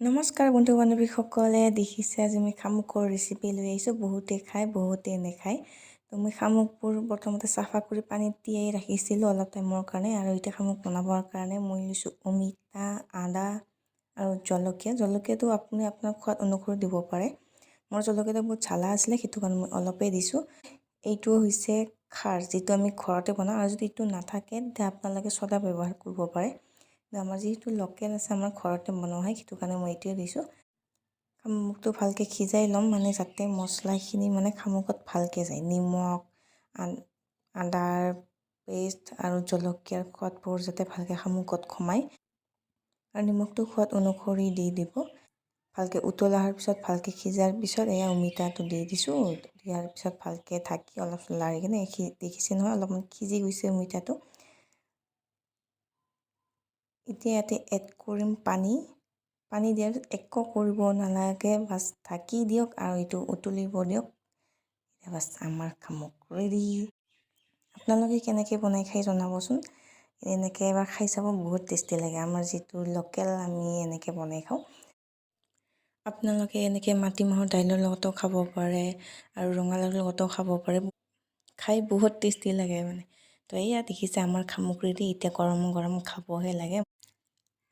নমস্কাৰ বন্ধু বান্ধৱীসকলে দেখিছে আজি মই শামুকৰ ৰেচিপি লৈ আহিছোঁ। বহুতে খায় বহুতে নেখায়। তো মই শামুকবোৰ প্ৰথমতে চাফা কৰি পানীত তিয়াই ৰাখিছিলোঁ অলপ টাইমৰ কাৰণে। আৰু এতিয়া শামুক বনাবৰ কাৰণে মই লৈছোঁ অমিতা, আদা আৰু জলকীয়াটো আপুনি আপোনাৰ সোৱাদ অনুসৰি দিব পাৰে। মোৰ জলকীয়াটো বহুত জ্বালা আছিলে, সেইটো কাৰণে মই অলপেই দিছোঁ। এইটো হৈছে খাৰ, যিটো আমি ঘৰতে বনাওঁ। আৰু যদি এইটো নাথাকে তেতিয়া আপোনালোকে ছ'ডা ব্যৱহাৰ কৰিব পাৰে। আমাৰ যিহেতু লোকেল আছে, আমাৰ ঘৰতে বনোৱা হয়, সেইটো কাৰণে মই এইটোৱে দিছোঁ। শামুকটো ভালকৈ সিজাই ল'ম, মানে যাতে মছলাখিনি মানে শামুকত ভালকৈ যায়। নিমখ, আদাৰ পেষ্ট আৰু জলকীয়াৰ সোৱাদবোৰ যাতে ভালকৈ শামুকত সোমায়। আৰু নিমখটো সোৱাদ অনুসৰি দি দিব। ভালকৈ উতল অহাৰ পিছত, ভালকৈ সিজাৰ পিছত এয়া অমিতাটো দি দিছোঁ। দিয়াৰ পিছত ভালকৈ ঢাকি অলপ লাৰি কিনে দেখিছে নহয় অলপমান সিজি গৈছে অমিতাটো। এতিয়া ইয়াতে এড কৰিম পানী দিয়াৰ পিছত একো কৰিব নালাগে, বাছ ঢাকি দিয়ক আৰু এইটো উতলিব দিয়ক। এতিয়া বাছ আমাৰ শামুক ৰেডি। আপোনালোকে কেনেকৈ বনাই খাই জনাবচোন। এনেকৈ এবাৰ খাই চাব, বহুত টেষ্টি লাগে। আমাৰ যিটো লোকেল আমি এনেকৈ বনাই খাওঁ। আপোনালোকে এনেকৈ মাটিমাহৰ দাইলৰ লগতো খাব পাৰে আৰু ৰঙালাওৰ লগতো খাব পাৰে। খাই বহুত টেষ্টি লাগে মানে। তো এয়া দেখিছে আমাৰ শামুক ৰেডি। এতিয়া গৰম গৰম খাবহে লাগে।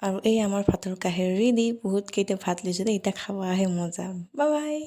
আৰু এই আমাৰ ভাতৰ কাঁহী ৰেডি। বহুত কেইটা ভাত লৈছোঁ দেই, এতিয়া খাব আহে মজা। Bye bye.